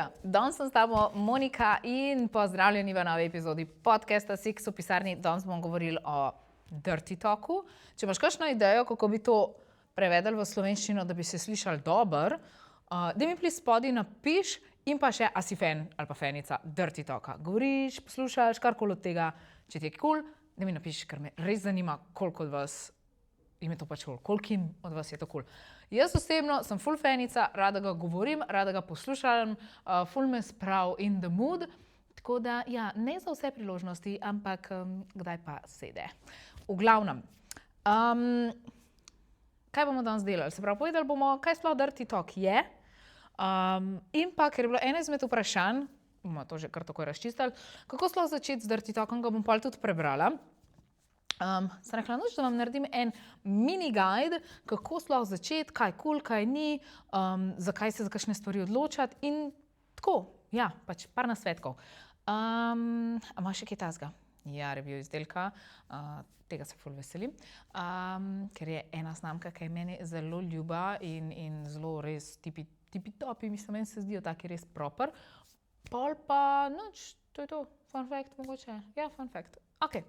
Živijo, danes sem s tabo Monika in pozdravljeni v novi epizodi podcasta Seks v pisarni. Danes bomo govorili o dirty talku. Če imaš kakšno idejo, kako bi to prevedli v slovenščino, da bi se slišali dobro, da mi plis spodaj napiš in pa še, a si fan ali pa fanica dirty talka. Govoriš, poslušaš, karkoli od tega, če ti je cool, da mi napiš, ker me res zanima, koliko od vas je to pač cool, kolikim od vas je to cool. Jaz osebno sem ful fanica, rada ga govorim, rada ga poslušam, ful me sprav in the mood, tako da, ja, ne za vse priložnosti, ampak kdaj pa sede. V glavnem, kaj bomo danes delali? Se pravi, povedali bomo, kaj sploh dirty talk je, in pa, ker je bilo eno izmed vprašanj, bomo to že kar takoj razčistili, kako sploh začeti z dirty talkom, ga bom pol tudi prebrala. Sem rekla, da vam naredim en mini guide, kako sploh začeti, kaj je cool, kaj ni, zakaj se za kakšne stvari odločati in tako, ja, pač par nasvetkov. A imaš še kaj takega? Ja, review izdelka, tega se ful veselim, ker je ena znamka, ki je meni zelo ljuba in zelo res tipi-topi, mislim, meni se zdijo taki res proper. Pol pa, nič, to je to, fun fact mogoče, ja, fun fact, ok.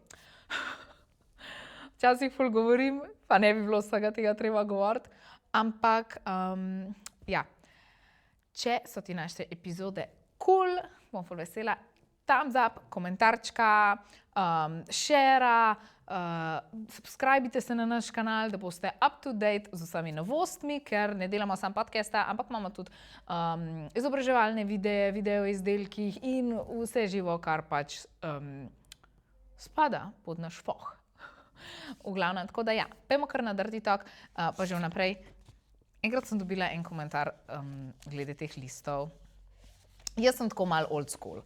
Včasih ful govorim, pa ne bi bilo vsega tega treba govoriti, ampak, ja, če so ti naše epizode cool, bom ful vesela, thumbs up, komentarčka, share, subscribite se na naš kanal, da boste up to date z vsemi novostmi, ker ne delamo samo podcasta, ampak imamo tudi izobraževalne videe, video izdelkih in vse živo, kar pač spada pod naš foh. V glavnem, tako da ja, pojmo kar na dirty talk, pa že vnaprej. Enkrat sem dobila en komentar glede teh listov. Jaz sem tako malo old school.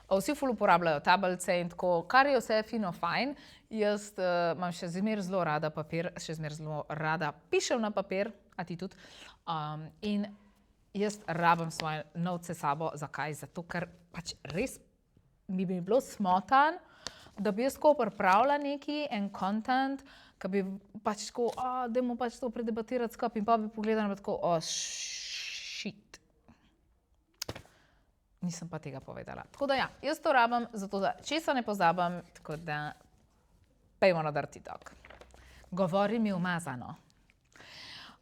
Vsi ful uporabljajo tablice in tako, kar je vse fino fajn. Jaz imam še zmeraj zelo rada papir, še zmeraj zelo rada pišem na papir, a ti tudi. In jaz rabim svoje novce sabo. Zakaj? Zato, ker pač res bi bilo smotan, da bi jaz tako pripravila neki en content, ki bi pač tako, dajmo pač to predebatirati skupaj in pa bi pogledala in tako, shit. Nisem pa tega povedala. Tako da ja, jaz to rabim, zato da česa ne pozabim, tako da pejmo na dirty talk. Govori mi umazano.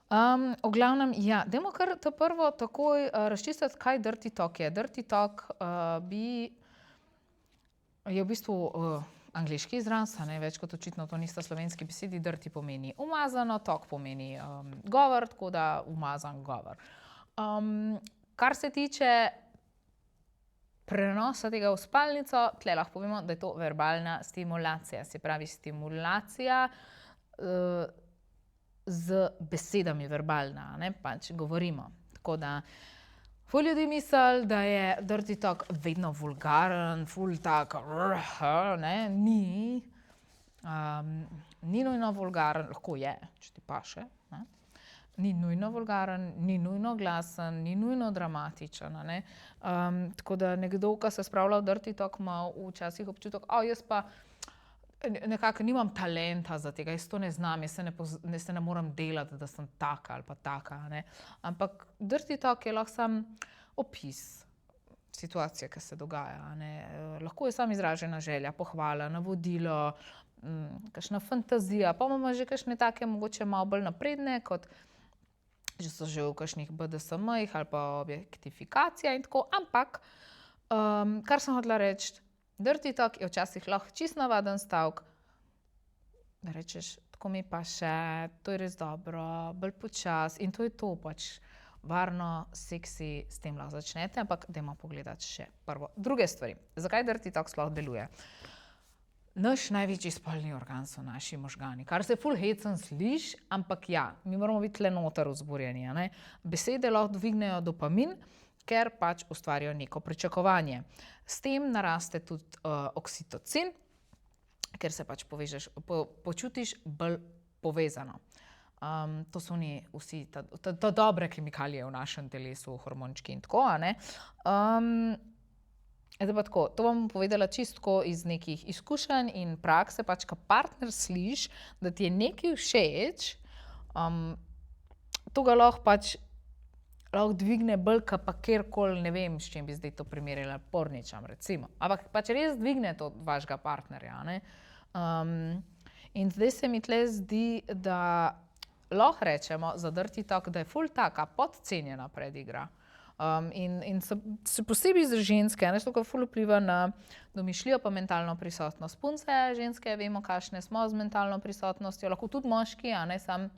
V glavnem, ja, dajmo kar to prvo takoj razčistiti, kaj dirty talk je. Dirty talk je v bistvu angleški izraz, a ne, več kot očitno to nista slovenski besedi. Dirty pomeni umazano, talk pomeni govor, tako da umazan govor. Kar se tiče prenosa tega v spalnico, tle lahko povemo, da je to verbalna stimulacija, se pravi stimulacija z besedami verbalna, ne, pač govorimo. Tako da ful ljudi misli, da je dirty talk vedno vulgaren, ful tak, ne, ni. Ni nujno vulgaren, lahko je, če ti paše, ne. Ni nujno vulgaren, ni nujno glasen, ni nujno dramatičen, ne. Tako da nekdo, ki se spravlja v dirty talk, ima včasih občutek, jaz pa nekako nimam talenta za tega, jaz to ne znam, jaz se ne morem delati, da sem taka ali pa taka, ne. Ampak dirty talk je lahko sam opis situacije, ki se dogaja, ne. Lahko je sam izražena želja, pohvala, navodilo, kakšna fantazija, pa imamo že kakšne take mogoče malo bolj napredne, kot že so že v kakšnih BDSM-jih ali pa objektifikacija in tako, ampak kar sem hotela reči, dirty talk je včasih lahko čisto navaden stavek, da rečeš, tako mi pa še, to je res dobro, bolj počas in to je to pač varno, seksi, s tem lahko začnete, ampak dajmo pogledati še prvo. Druge stvari, zakaj dirty talk sploh deluje? Naš največji spolni organ so naši možgani, kar se ful hecen sliši, ampak ja, mi moramo biti tle noter vzburjeni, ne. Besede lahko dvignejo dopamin, ker pač ustvarijo neko pričakovanje. S tem naraste tudi oksitocin, ker se pač počutiš bolj povezano. To so vsi ta dobre kemikalije v našem telesu, hormončki in tako, a ne. Zdaj pa tako, to bom povedala čisto iz nekih izkušenj in prakse, pač ko partner sliši, da ti je nekaj všeč, to ga lahko pač lahko dvigne bolj, pa kjerkoli, ne vem, s čim bi zdaj to primerjala, porničam recimo. Ampak pač res dvigne to vašega partnerja, ne. In zdaj se mi tle zdi, da lahko rečemo za Dirty Talk, da je ful taka podcenjena predigra. In se posebej za ženske, nešto, kar ful vpliva na domišljijo pa mentalno prisotnost. Punce, ženske, vemo, kakšne smo z mentalno prisotnostjo, lahko tudi moški, a ne sam,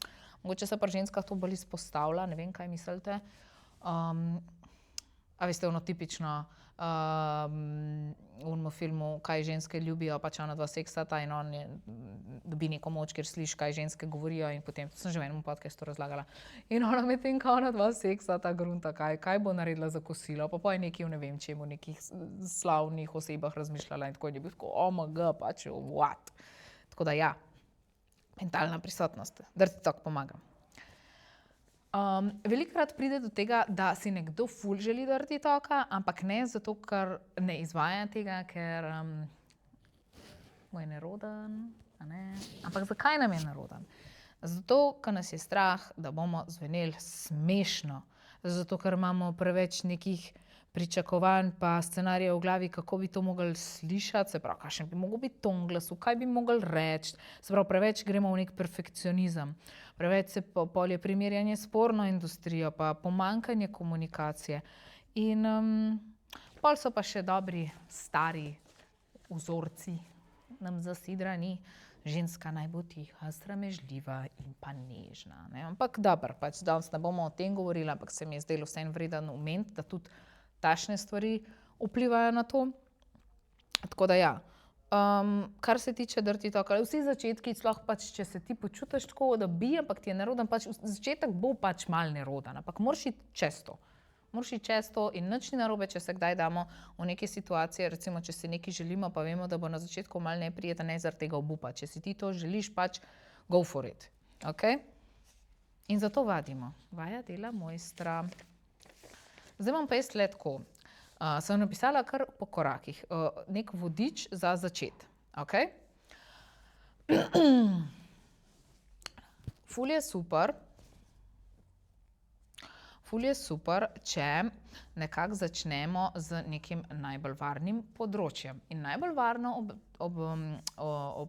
mogoče se pri ženskah to bolj izpostavlja, ne vem, kaj mislite. A veste, ono tipično v filmu, kaj ženske ljubijo, pač ona dva seksata in on dobi neko moč, ker sliši, kaj ženske govorijo in potem, sem že v enem podcastu razlagala, in ona medtem, ko ona dva seksata, grunta, kaj bo naredila za kosilo, pa je nekaj, ne vem čemu, nekih slavnih osebah razmišljala in tako je bil tako, omg, pač, what? Tako da ja, mentalna prisotnost, Dirty Talk pomaga. Velikokrat pride do tega, da si nekdo ful želi Dirty Talka, ampak ne zato, ker ne izvaja tega, ker mu je neroden, a ne? Ampak zakaj nam je neroden? Zato, ker nas je strah, da bomo zveneli smešno. Zato, ker imamo preveč nekih pričakovanj pa scenarijev v glavi, kako bi to mogli slišati, se pravi, kakšen bi mogel biti ton glasu, kaj bi mogli reči, se pravi, preveč gremo v nek perfekcionizem. Preveč se polje primerjanje s porno industrijo, pa pomanjkanje komunikacije. In pol so pa še dobri, stari vzorci nam zasidrani. Ženska naj bo tiha, sramežljiva in pa nežna. Ne? Ampak dobro, pač danes ne bomo o tem govorili, ampak se mi je zdelo vseeno vreden omeniti, da tudi takšne stvari vplivajo na to. Tako da ja. Kar se tiče Dirty Talka, vsi začetki, sploh pač, če se ti počutiš tako, da bi, ampak ti je neroden, pač začetek bo pač mal neroden, ampak moraš iti čez to. Moraš iti čez to in nič ni narobe, če se kdaj damo v neke situacije, recimo, če si nekaj želimo, pa vemo, da bo na začetku mal neprijeten, ne zaradi tega obupa. Če si ti to želiš, pač go for it. Okay? In zato vadimo. Vaja dela mojstra. Zdaj bom pa jaz tle tako. Sem napisala kar po korakih. Nek vodič za začet. Okay? Ful je super, če nekako začnemo z nekim najbolj varnim področjem. In najbolj varno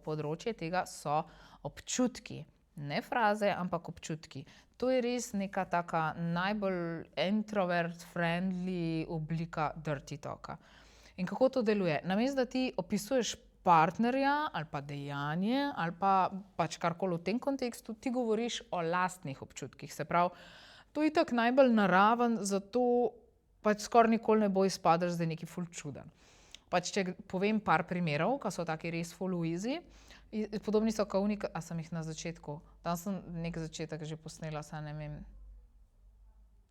področje tega so občutki. Ne fraze, ampak občutki. To je res neka taka najbolj introvert-friendly oblika Dirty Talka. In kako to deluje? Namesto, da ti opisuješ partnerja ali pa dejanje ali pa pač karkoli v tem kontekstu, ti govoriš o lastnih občutkih. Se pravi, to je itak najbolj naraven, zato pač skoraj nikoli ne bo izpadeš zdaj neki ful čuden. Pač če povem par primerov, ki so taki res ful easy, podobni so kao a sem jih na začetku. Tam sem nek začetek že posnela, saj ne vem,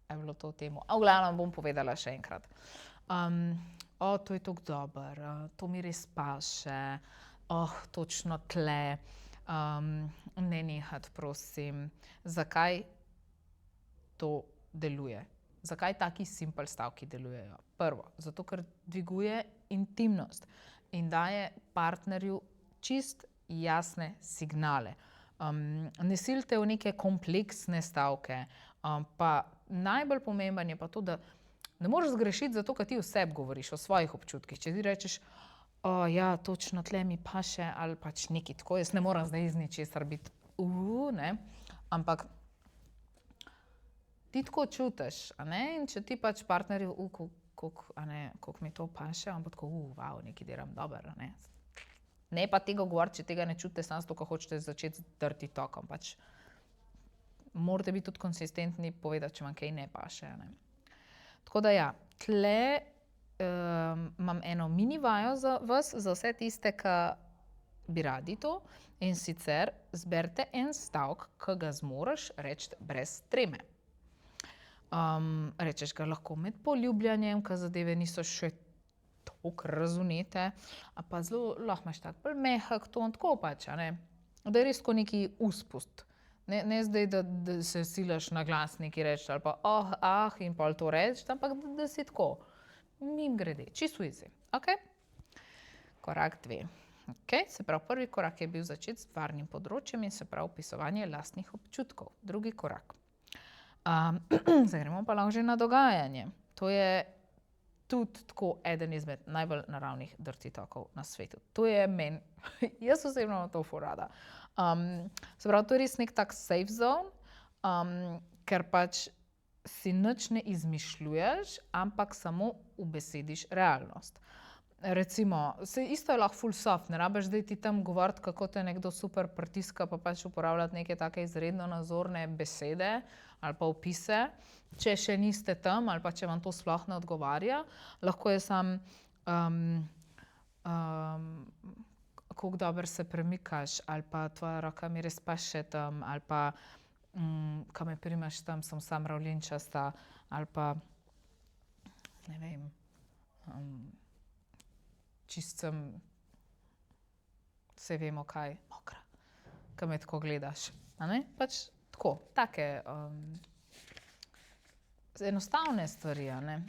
je bilo to v temu. A v glavnem bom povedala še enkrat. To je tako dober, to mi res paše, točno tle, ne nehati, prosim. Zakaj to deluje? Zakaj taki simple stavki delujejo? Prvo, zato ker dviguje intimnost in daje partnerju čist jasne signale. Ne silite v neke kompleksne stavke, pa najbolj pomemben je pa to, da ne moreš zgrešiti zato, ker ti o sebi govoriš, o svojih občutkih. Če ti rečeš, ja, točno tle mi paše, ali pač nekaj tako, jaz ne moram zdaj iz ničesar biti, ne, ampak ti tako čutiš, a ne, in če ti pač partnerju, koliko mi to paše, on pa tako, wow, nekaj delam dobro, ne. Ne pa tega govoriti, če tega ne čutite, samo zato, ko hočete začeti z Dirty Talkom. Pač morate biti tudi konsistentni, povedati, če vam kaj ne paše. Ne? Tako da ja, tle imam eno mini vajo za vas, za vse tiste, ki bi radi to. In sicer zberite en stavek, ki ga zmoreš reči brez treme. Rečeš ga lahko med poljubljanjem, ki zadeve niso še tako razumete, a pa zelo lahko imaš tak bolj mehak ton, tako pač, a ne. Da je res tako neki uspust. Ne zdaj, da se silaš na glas nekaj reči, ali pa in pol to reči, ampak da si tako mimogrede, čisto easy. Okay? Korak 2. Okay? Se pravi, prvi korak je bil začeti s varnim področjem in se pravi opisovanje lastnih občutkov. Drugi korak. Zdaj gremo pa lahko že na dogajanje. To je tudi tako eden izmed najbolj naravnih dirty talkov na svetu. To je meni, jaz osebno imam to ful rada. Se pravi, to je res nek tak safe zone, ker pač si nič ne izmišljuješ, ampak samo ubesediš realnost. Recimo, isto je lahko full soft, ne rabiš zdaj ti tam govoriti, kako te nekdo super pritiska, pa pač uporabljati neke take izredno nazorne besede ali pa opise, če še niste tam ali pa če vam to sploh ne odgovarja. Lahko je sam, kako dobro se premikaš, ali pa tvoja roka mi res paše tam, ali pa ko me primaš tam, sem sam ravlinčasta, ali pa ne vem, čist sem, saj vemo kaj, mokra, ko me tako gledaš. A ne? Pač tako, take enostavne stvari, a ne.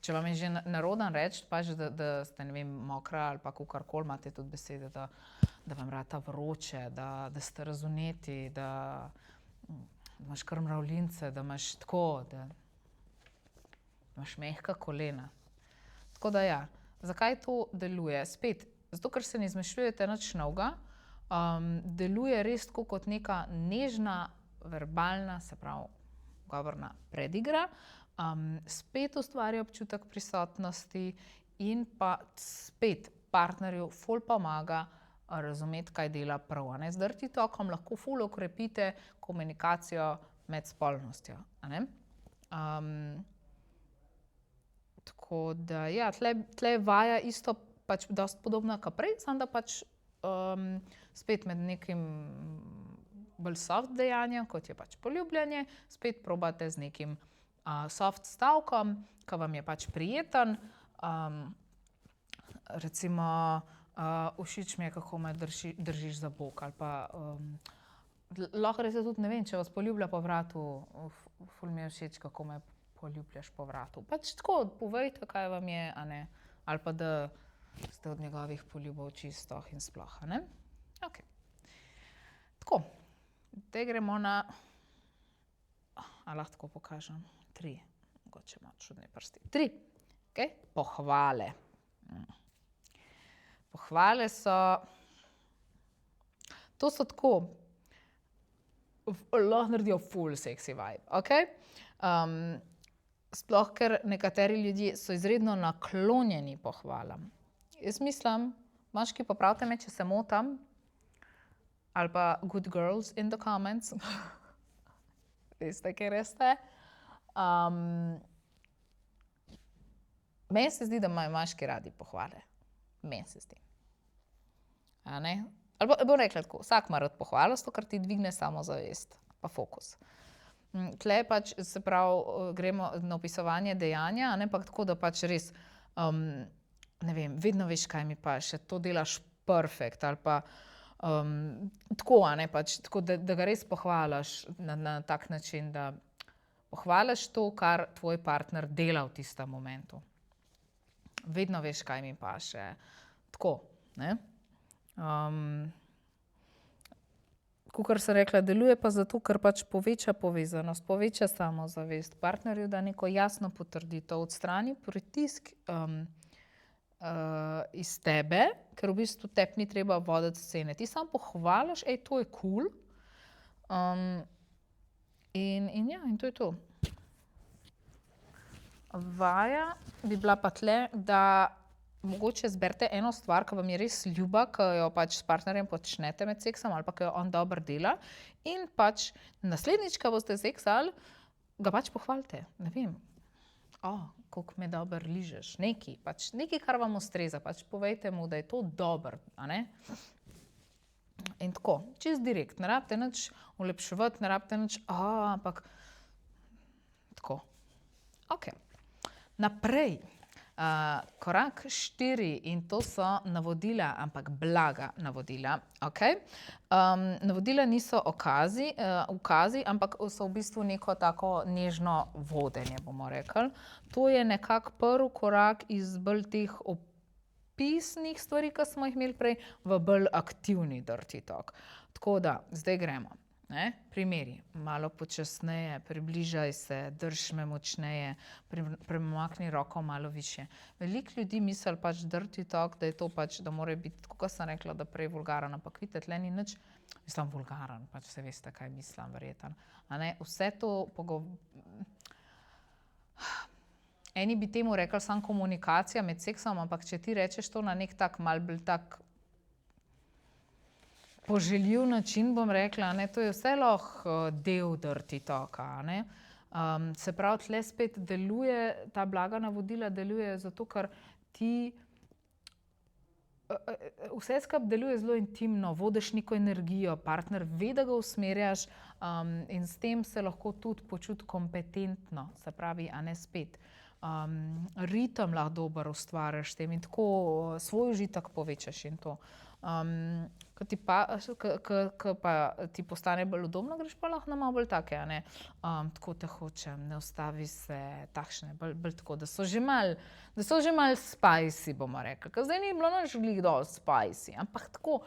Če vam je že neroden reči, pač, da ste, ne vem, mokra ali pa kakorkoli, imate tudi besede, da vam rata vroče, da ste razvneti, da imaš kar mravljince, da imaš tako, da imaš mehka kolena. Tako da ja, zakaj to deluje? Spet, zato ker se ne izmišljujete nič novega, deluje res tako kot neka nežna, verbalna, se pravi, govorna predigra, spet ustvarja občutek prisotnosti in pa spet partnerju ful pomaga razumeti, kaj dela prav. Z dirty talkom lahko ful okrepite komunikacijo med spolnostjo. Tako da ja, tle vaja isto pač dosti podobna kot prej, samo da pač spet med nekim bolj soft dejanjem, kot je pač poljubljanje, spet probate z nekim soft stavkom, ki vam je pač prijeten. Recimo, všeč mi je, kako me držiš za bok, ali pa lahko res tudi, ne vem, če vas poljublja po vratu, ful mi je všeč, kako me poljubljaš po vratu. Pač tako, povejte, kaj vam je, a ne, ali pa da ste od njegovih poljubov čisto in sploh, a ne. Ok. Tako, zdaj gremo na, a lahko tako pokažem, 3, mogoče malo čudni prsti. 3, ok, pohvale. Pohvale so, to so tako, lahko naredijo ful sexy vibe, ok? Sploh, ker nekateri ljudje so izredno naklonjeni pohvalam. Jaz mislim, moški, popravite me, če se motim, ali pa good girls in the comments, veste, kje ste. Meni se zdi, da imajo moški radi pohvale. Meni se zdi. A ne? Ali bom rekla tako, vsak ima rad pohvalo, zato ker ti dvigne samozavest pa fokus. Tle pač, se pravi, gremo na opisovanje dejanja, a ne pa tako, da pač res, ne vem, vedno veš, kaj mi paše, to delaš perfekt, ali pa tako, a ne, pač, tako, da ga res pohvališ na tak način, da pohvališ to, kar tvoj partner dela v tistem momentu. Vedno veš, kaj mi paše. Tako, ne. Kakor sem rekla, deluje pa zato, ker pač poveča povezanost, poveča samozavest partnerju, da neko jasno potrditev odstrani pritisk iz tebe, ker v bistvu tebi ni treba voditi scene. Ti samo pohvališ, to je cool. In ja, in to je to. Vaja bi bila pa tle, da mogoče zberete eno stvar, ki vam je res ljuba, ki jo pač s partnerjem počnete med seksom ali pa ki jo on dobro dela, in pač naslednjič, ko boste seksali, ga pač pohvalite. Ne vem, koliko me dobro ližeš, nekaj, kar vam ustreza, pač povejte mu, da je to dobro, a ne. In tako, čist direkt, ne rabite nič olepševati, ne rabite nič, ampak tako. Ok, naprej. Korak 4 in to so navodila, ampak blaga navodila, ok? Navodila niso ukazi, ampak so v bistvu neko tako nežno vodenje, bomo rekli. To je nekako prvi korak iz bolj teh opisnih stvari, ki smo jih imeli prej, v bolj aktivni dirty talk. Tako da, zdaj gremo. Primeri, malo počasneje, približaj se, drž me močneje, premakni roko malo više. Veliko ljudi misli pač dirty talk, da je to pač, da mora biti, tako kot sem rekla, da prej vulgaren, ampak vidite, tle ni nič, mislim vulgaren, pač se veste, kaj mislim, verjeten. Vse to eni bi temu rekli samo komunikacija med seksom, ampak če ti rečeš to na nek tak mal bolj tak poželjiv način, bom rekla, to je vse lahko del dirty talka. Se pravi, tle spet deluje, ta blaga navodila deluje zato, ker ti vse skupaj deluje zelo intimno, vodiš neko energijo, partner ve, da ga usmerjaš in s tem se lahko tudi počuti kompetentno, se pravi, spet. Ritem lahko dober ustvariš s tem in tako svoj užitek povečaš in to. Ko pa ti postane bolj udobno, greš pa lahko na malo bolj take, tako te hočem, ne ustavi se, takšne, bolj tako, da so že malo spicy, bomo rekli. Ker zdaj ni bilo nič glih dosti spicy, ampak tako,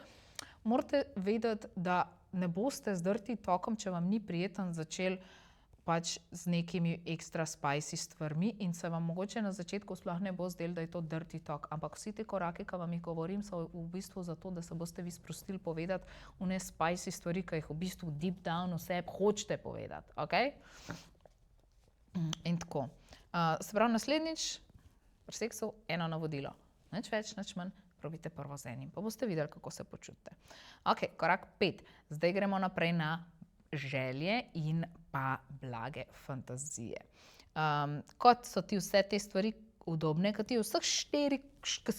morate vedeti, da ne boste z dirty talkom, če vam ni prijeten, začeli pač z nekimi ekstra spicy stvarmi in se vam mogoče na začetku sploh ne bo zdelo, da je to dirty talk, ampak vsi te koraki, ki vam jih govorim, so v bistvu zato, da se boste vi sprostili povedati one spicy stvari, ki jih v bistvu deep down vse hočete povedati, okej? In tako. Se pravi, naslednjič pri seksu eno navodilo. Nič več, nič manj, probite prvo z enim, pa boste videli, kako se počutite. Okej, korak 5. Zdaj gremo naprej na želje in pa blage fantazije. Kot so ti vse te stvari udobne, kot so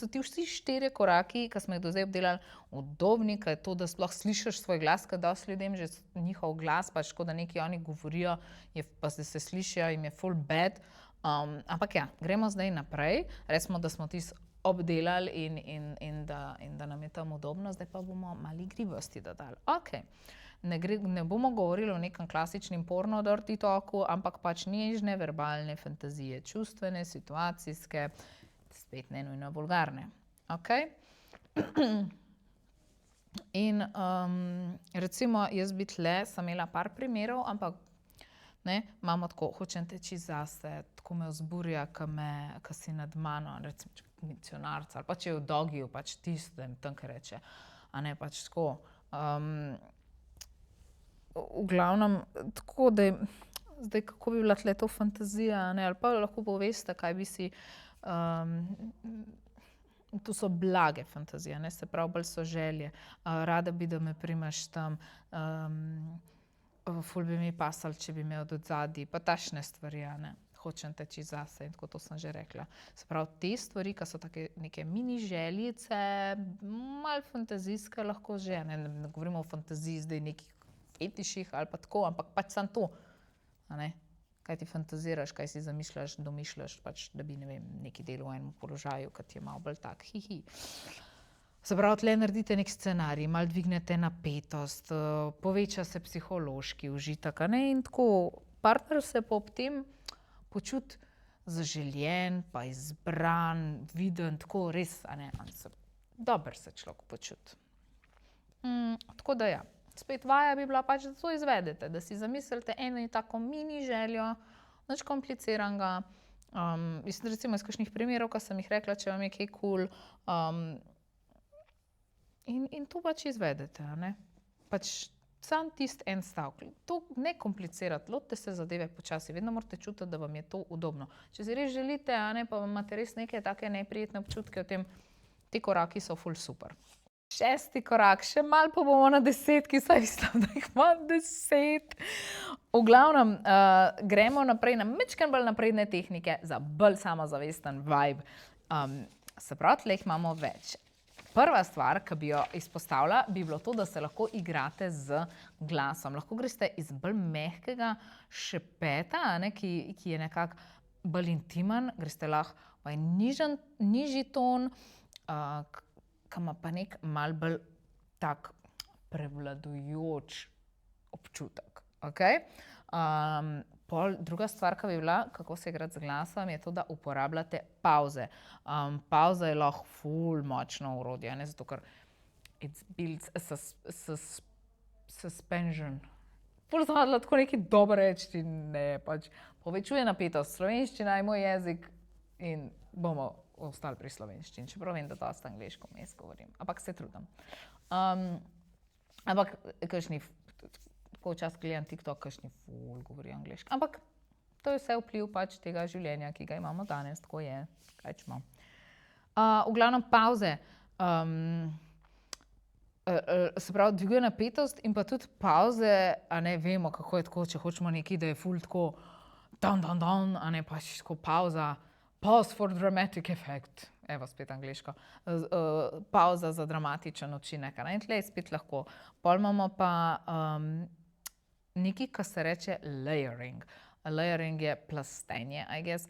ti vsi 4 koraki, ki smo jih do zdaj obdelali, udobni, kot je to, da sploh slišiš svoj glas, ker dosti ljudem že njihov glas, pač ko da neki oni govorijo, pa se slišijo, jim je full bad. Ampak ja, gremo zdaj naprej. Recimo, da smo tisto obdelali in da nam je tam udobno, zdaj pa bomo malo igrivosti dodali. Okej. Ne bomo govorili o nekem klasičnem porno dirty talku, ampak pač nežne, verbalne fantazije, čustvene, situacijske, spet ne nujno vulgarne. Okay? In recimo jaz bi tle sem imela par primerov, ampak imamo tako, hočem teči zase, tako me vzburja, ko si nad mano, recimo misionarca, ali pa če je v dogiju, pač tistem, tam, kar reče, pač tako. V glavnem, tako da zdaj, kako bi bila tle to fantazija, ali pa lahko poveste, kaj bi si, to so blage fantazije, se pravi, bolj so želje, rada bi, da me primaš tam, ful bi mi pasal, če bi me od odzadaj, pa takšne stvari, hočem teči zase in tako, to sem že rekla. Se pravi, te stvari, ki so take neke mini željice, malo fantazijske lahko že, ne govorimo o fantaziji zdaj nekih fetiših ali pa tako, ampak pač samo to, kaj ti fantaziraš, kaj si zamišljaš, domišljaš, pač, da bi, neki del v enem položaju, ki ti je malo bolj tak, hihi. Se pravi, tle naredite nek scenarij, malo dvignete napetost, poveča se psihološki užitek, in tako, partner se pa ob tem počuti zaželjen, pa izbran, viden, tako res, dobro se človek počuti. Tako da ja. Spet vaja bi bila pač, da to izvedete, da si zamislite eno tako mini željo, nič kompliciranega, recimo iz kakšnih primerov, ko sem jih rekla, če vam je kaj cool, in to pač izvedete, Pač sam tisti en stavek, to ne komplicirati, lotite se zadeve počasi, vedno morate čutiti, da vam je to udobno. Če si res želite, pa imate res neke take neprijetne občutke o tem, ti koraki so ful super. 6. korak, še malo pa bomo na 10, saj mislim, da jih imam 10. V glavnem, gremo naprej na majčkeno bolj napredne tehnike za bolj samozavesten vibe. Se pravi, tle jih imamo več. Prva stvar, ki bi jo izpostavila, bi bilo to, da se lahko igrate z glasom. Lahko greste iz bolj mehkega šepeta, ki je nekako bolj intimen, greste lahko v nižji ton, ki ima pa nek malo bolj tak prevladujoč občutek. Druga stvar, ki bi bila, kako se igrati z glasom, je to, da uporabljate pavze. Pavza je lahko ful močno orodje, zato ker it builds a suspension pol sem hodila tako nekaj dobro reči, ne, pač povečuje napetost. Slovenščina je moj jezik in bomo ostali pri slovenščini, čeprav vem, da dosta angleško vmes govorim, ampak se trudim. Ampak kakšni, tako včasih gledam TikTok, kakšni ful govorijo angleško. Ampak to je vse vpliv pač tega življenja, ki ga imamo danes, tako je, kaj čemo. V glavnem pavze. Se pravi, dviguje napetost in pa tudi pavze, a ne vemo, kako je tako, če hočemo nekaj, da je ful tako down, a ne pač tako pauza. Pause for dramatic effect. Evo, spet angleško. Pauza za dramatičen učinek. In tle je spet lahko. Pol imamo pa nekaj, kar se reče layering. Layering je plastenje, I guess.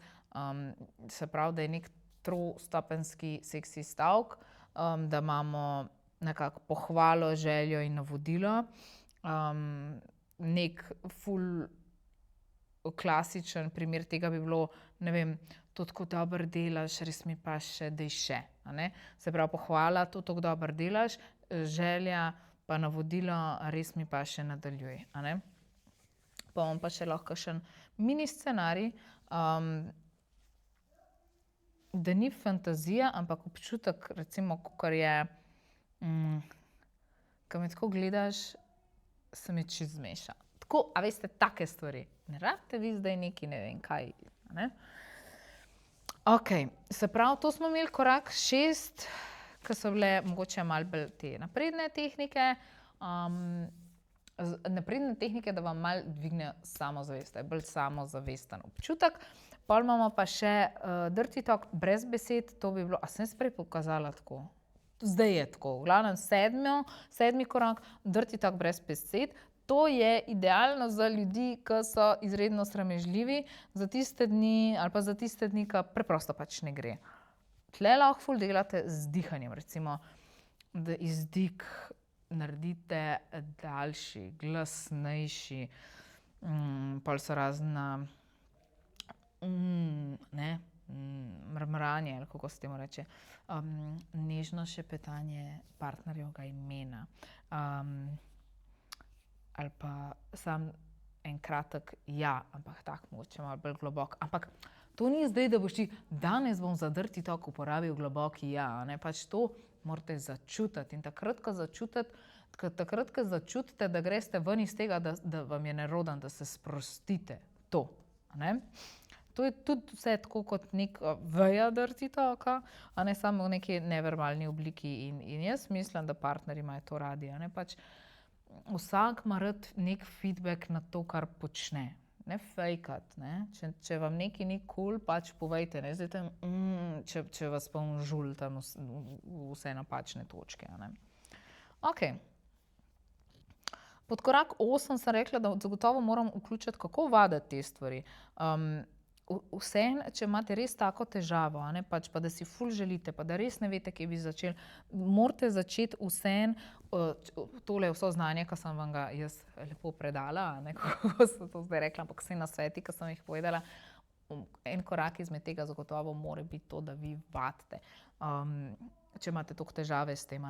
Se pravi, da je nek trostopenjski seksi stavek, da imamo nekako pohvalo, željo in navodilo. Nek ful klasičen primer tega bi bilo, ne vem, to tako dobro delaš, res mi pa še, daj še. Se pravi, pohvala, to tako dobro delaš, želja pa navodilo, res mi pa še nadaljuj. Pa imam pa še lahko še mini scenarij, da ni fantazija, ampak občutek, recimo, kakor je, ko me tako gledaš, se mi čist zmeša. Tako, a veste, take stvari. Ne rabite vi zdaj neki, ne vem kaj. Ok, se pravi, to smo imeli korak 6, ki so bile mogoče malo bolj te napredne tehnike. Napredne tehnike, da vam malo dvigne samozavest, je bolj samozavesten občutek. Pol imamo pa še dirty talk brez besed, to bi bilo, a sem sprej pokazala tako? Zdaj je tako, v glavnem sedmi korak, dirty talk brez besed. To je idealno za ljudi, ki so izredno sramežljivi, za tiste dni ali pa za tiste dni, ki preprosto pač ne gre. Tle lahko ful delate z dihanjem, recimo, da izdik naredite daljši, glasnejši, pol so razna mrmranje, ali kako se temu reče, nežno šepetanje partnerjevega imena, ali pa sam en kratek ja, ampak tak mogoče malo bolj globok. Ampak to ni zdaj, da boš ti, danes bom za dirty talk uporabil globoki ja, pač to morate začutiti. In takrat, ko začutite, da greste ven iz tega, da vam je neroden, da se sprostite. To je tudi vse tako kot nek veja dirty talka, a ne samo v neki neverbalni obliki. In jaz mislim, da partnerji imajo to radi, pač vsak ima rad nek feedback na to, kar počne. Ne fejkat, Če vam nekaj ni cool, pač povejte, zdaj tam, če vas pa žul tam vse napačne točke, Ok. Pod korak 8 sem rekla, da zagotovo moram vključiti, kako vaditi te stvari. Vseeno, če imate res tako težavo, pač pa da si ful želite, pa da res ne veste, kje bi začeli, morate začeti vseeno, tole je vso znanje, ki sem vam ga jaz lepo predala, kako sem to zdaj rekla, ampak vse nasveti, ki sem jih povedala, en korak izmed tega zagotovo mora biti to, da vi vadite, če imate toliko težave s tem,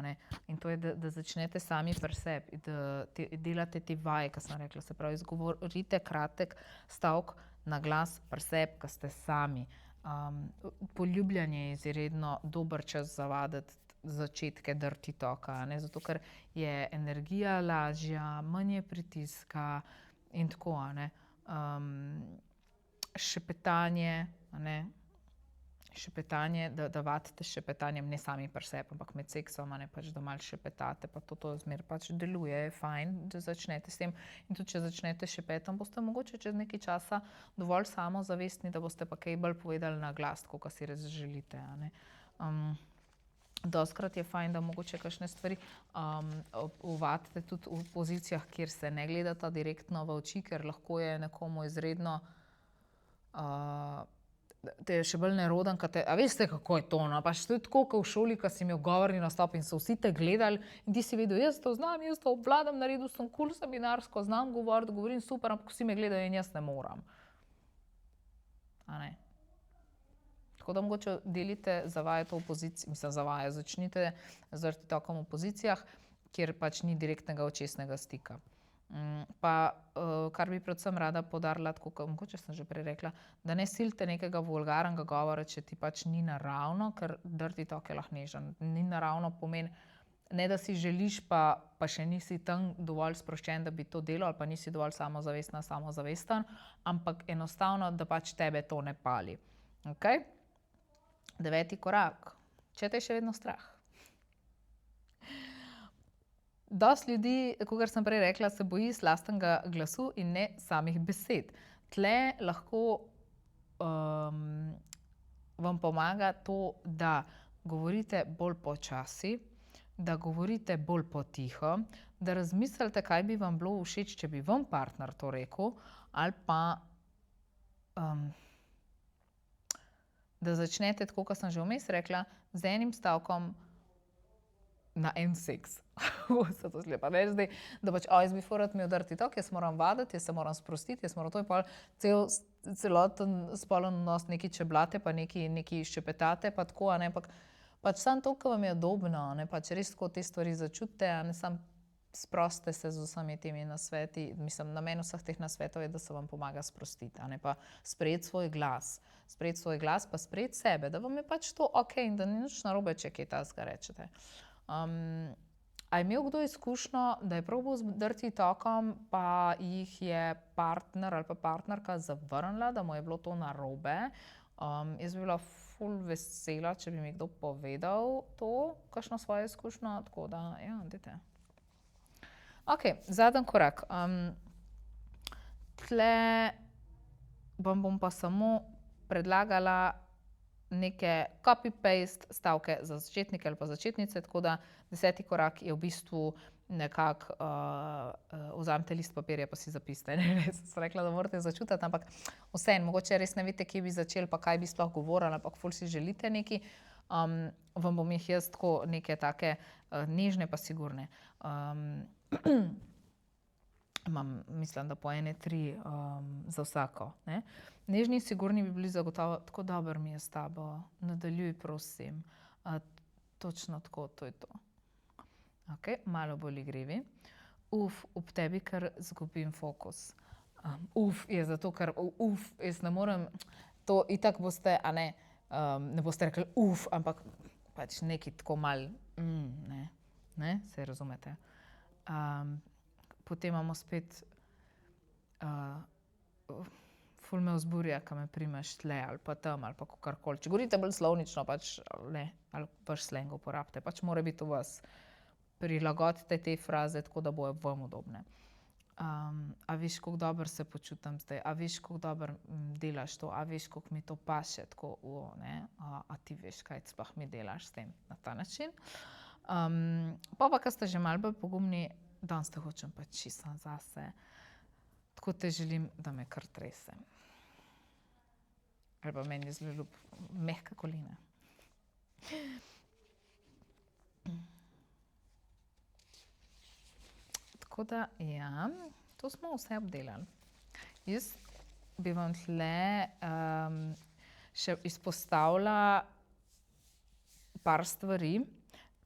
In to je, da začnete sami pri sebi, da delate te vaje, ki sem rekla, se pravi, izgovorite kratek stavek na glas pri sebi, ki ste sami. Poljubljanje je izredno dober čas za vaditi začetke dirty talka, zato ker je energija lažja, manj je pritiska in tako, Šepetanje, šepetanje, da vadite s šepetanjem, ne sami pri sebi, ampak med seksom, pač da malo šepetate, pa to zmer pač deluje, je fajn, da začnete s tem. In tudi, če začnete šepetom, boste mogoče čez nekaj časa dovolj samozavestni, da boste pa kaj bolj povedali na glas, kot si res želite, Dostikrat je fajn, da mogoče kakšne stvari uvadite tudi v pozicijah, kjer se ne gledata direktno v oči, ker lahko je nekomu izredno te je še bolj neroden, a veste, kako je to, pač to je tako, kot v šoli, ko si imel govorni nastop in so vsi te gledali in ti si vedel, jaz to znam, jaz to obvladam, naredil sem cool seminarsko, znam govoriti, govorim super, ampak vsi me gledajo in jaz ne moram. Tako da mogoče delite, zavajate v poziciji, začnite z dirty talkom v pozicijah, kjer pač ni direktnega očesnega stika. Pa, kar bi predvsem rada poudarila, tako kot mogoče sem že prej rekla, da ne silite nekega vulgarnega govora, če ti pač ni naravno, ker dirty talk je lahko nežen. Ni naravno pomeni, ne da si želiš, pa še nisi tam dovolj sproščen, da bi to delal, ali pa nisi dovolj samozavesten, ampak enostavno, da pač tebe to ne pali. Okay? 9. korak. Če te je še vedno strah. Dosti ljudi, kakor sem prej rekla, se boji lastnega glasu in ne samih besed. Tle lahko vam pomaga to, da govorite bolj počasi, da govorite bolj potiho, da razmislite, kaj bi vam bilo všeč, če bi vam partner to rekel, ali pa da začnete, tako kot sem že vmes rekla, z enim stavkom na en seks. Se to slepa, ne zdaj, da pač, jaz bi ful rad imel dirty talk, jaz moram vaditi, jaz se moram sprostiti, jaz moram to in pol celoten spolen odnos, neki čeblate, pa neki ščepetate, pa tako, a ne, pač samo to, ko vam je udobno, ne, pač res tako te stvari začutite, a ne, samo sprostite se z vsemi temi nasveti, mislim, namen vseh teh nasvetov je, da se vam pomaga sprostiti, a ne, pa sprejeti svoj glas, pa sprejeti sebe, da vam je pač to okej in da ni nič narobe, če kaj takega rečete. A je imel kdo izkušnjo, da je probal z dirty talkom, pa jih je partner ali pa partnerka zavrnila, da mu je bilo to narobe? Jaz bi bila ful vesela, če bi mi kdo povedal to, kakšno svojo izkušnjo, tako da, ja, dajte. Okej, zadnji korak. Tle vam bom pa samo predlagala neke copy-paste stavke za začetnike ali pa začetnice, tako da 10. korak je v bistvu nekako, vzamete list papirja pa si zapisite. Res sem rekla, da morate začutiti, ampak vseeno, mogoče res ne veste, kje bi začeli, pa kaj bi sploh govorili, ampak ful si želite nekaj, vam bom jih jaz tako neke take nežne pa sigurne. Imam, mislim, da po 1-3 za vsako. Ne? Nežni in sigurni bi bili zagotovo, tako dobro mi je s tabo, nadaljuj prosim. Točno tako, to je to. Okay, malo bolj igrivi. Ob tebi kar zgubim fokus. Je zato, ker jaz ne morem, to itak boste, a ne, ne boste rekli ampak pač nekaj tako malo, ne, se razumete. Potem imamo spet, ful me vzburja, ko me primeš tle ali pa tam ali pa kakorkoli. Če govorite bolj slovnično, pač ne, ali vaš slang uporabite, pač mora biti v vas. Prilagodite te fraze tako, da bojo vam udobne. A veš, kako dobro se počutim zdaj, a veš, kako dobro delaš to, a veš, kako mi to paše, tako, ne, a ti veš, kaj sploh mi delaš s tem, na ta način. Pa, ko ste že malo bolj pogumni, danes te hočem pač čisto zase, tako te želim, da me kar trese. Ali pa meni je zelo ljub, mehka kolena. Tako da, ja, to smo vse obdelali. Jaz bi vam tle še izpostavila par stvari,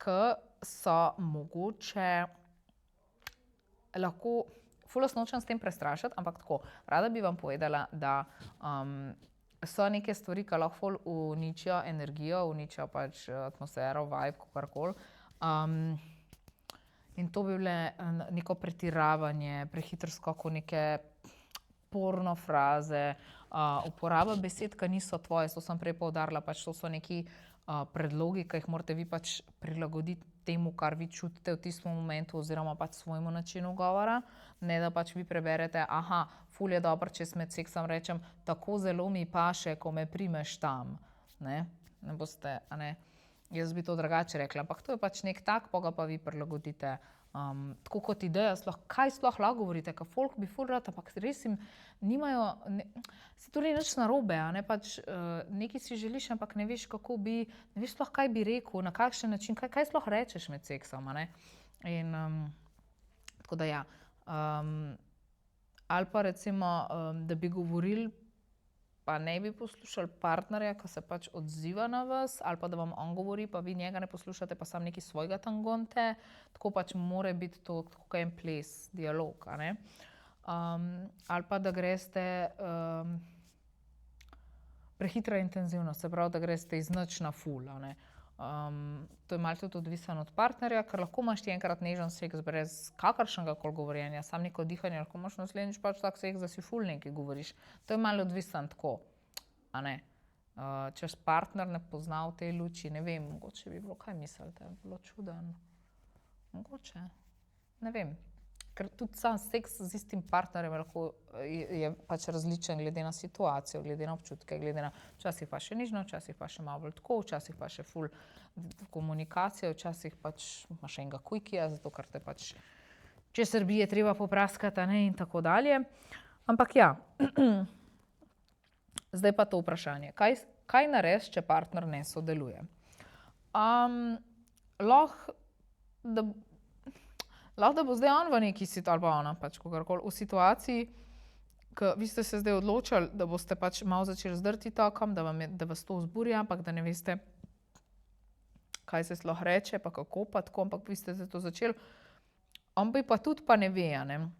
ki so mogoče lahko, ful vas nočem s tem prestrašiti, ampak tako, rada bi vam povedala, da so neke stvari, ki lahko ful uničijo energijo, uničijo pač atmosfero, vibe, kakorkoli. In to bi bile neko pretiravanje, prehiter skok v neke porno fraze, uporaba besed, ki niso tvoje, to sem prej poudarila, pač to so neki predlogi, ki jih morate vi pač prilagoditi temu, kar vi čutite v tistem momentu oziroma pač svojemu načinu govora, ne da pač vi preberete, ful je dobro, če med seksom rečem, tako zelo mi paše, ko me primeš tam, ne boste, a ne, jaz bi to drugače rekla, ampak to je pač nek tak, pa ga pa vi prilagodite, tako kot ideja, kaj sploh lahko govorite, ker folk bi ful rad, ampak res jim nimajo, se to ni nič narobe, a ne, pač nekaj si želiš, ampak ne veš, kako bi, ne veš sploh, kaj bi rekel, na kakšen način, kaj sploh rečeš med seksom, a ne, in tako da ja, ali pa recimo, da bi govorili pa ne bi poslušali partnerja, ki se pač odziva na vas, ali pa da vam on govori, pa vi njega ne poslušate, pa sam neki svojega tangonte, tako pač mora biti to tako en ples, dialog, a ne. Ali pa da greste prehitra intenzivnost, se pravi, da greste iz nič na ful, a ne. To je malo tudi odvisno od partnerja, ker lahko imaš ti enkrat nežen seks brez kakršnega koli govorjenja, samo neko dihanje, lahko imaš naslednjič pač tak seks, da si ful nekaj govoriš. To je malo odvisno tako, a ne. Če partner ne pozna v tej luči, ne vem, mogoče bi bilo, kaj mislite, bilo čuden. Mogoče, ne vem. Ker tudi sam seks z istim partnerjem je pač različen glede na situacijo, glede na občutke, glede na včasih pa še nižno, včasih pa še malo bolj tako, včasih pa še ful komunikacijo, včasih pač imaš enega kujkija, zato ker te pač česar bi je treba popraskati, a ne, in tako dalje. Ampak ja, zdaj pa to vprašanje. Kaj narediti, če partner ne sodeluje? Lahko, da bo zdaj on v neki situaciji, ali pa ona pač kogarkoli, v situaciji, ko vi ste se zdaj odločili, da boste pač malo začeli z dirty talkom, da vas to vzburja, ampak da ne veste, kaj se sploh reče, pa kako, pa tako, ampak vi ste to začeli. On pa tudi pa ne ve, a ne,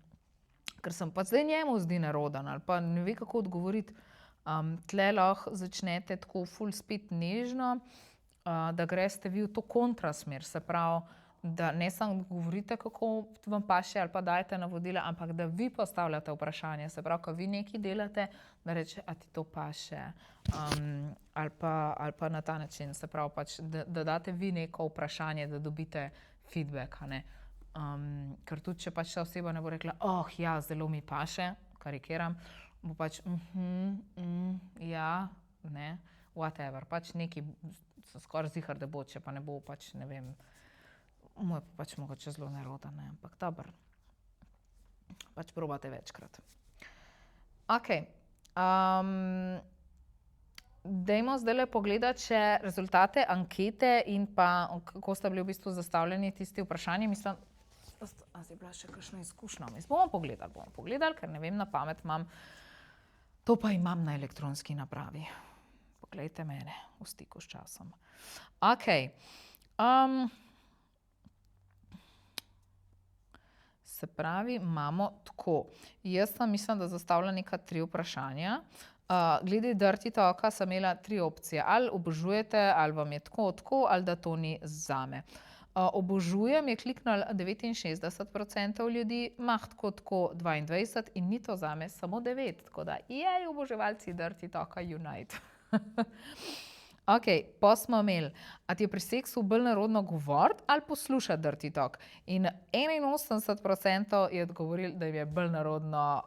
ker sem pa zdaj njemu zdi neroden, ali pa ne ve, kako odgovoriti. Tle lahko začnete tako ful spet nežno, da greste vi v to kontrasmer, se pravi, da ne samo govorite, kako vam paše, ali pa dajete navodila, ampak da vi postavljate vprašanje. Se pravi, ko vi nekaj delate, da reče, a ti to paše, ali pa na ta način. Se pravi, pač, da date vi neko vprašanje, da dobite feedback, a ne. Ker tudi, če pač ta oseba ne bo rekla, ja, zelo mi paše, karikiram, bo pač, ja, ne, whatever. Pač nekaj, sem skoraj ziher, da bo, če pa ne bo, pač ne vem, moj pa pač mogoče zelo neroden, ne, ampak dobro. Pač probate večkrat. Okej. Dajmo zdajle pogledati še rezultate ankete in pa kako sta bili v bistvu zastavljeni tisti vprašanji. Mislim, a je bila še kakšna izkušnja? Bomo pogledali, ker ne vem, na pamet imam. To pa imam na elektronski napravi. Poglejte mene v stiku s časom. Okej. Se pravi, imamo tako. Jaz sem, mislim, da zastavila neka 3 vprašanja. Glede dirty talka sem imela 3 opcije. Ali obožujete, ali vam je tako, ali da to ni zame. Obožujem je kliknilo 69% ljudi, tako 22% in ni to zame samo 9%. Tako da, oboževalci dirty talka unite. Okej, pa smo imeli, a ti je pri seksu bolj nerodno govoriti ali poslušati dirty talk? In 81% je odgovorilo, da jim je bolj nerodno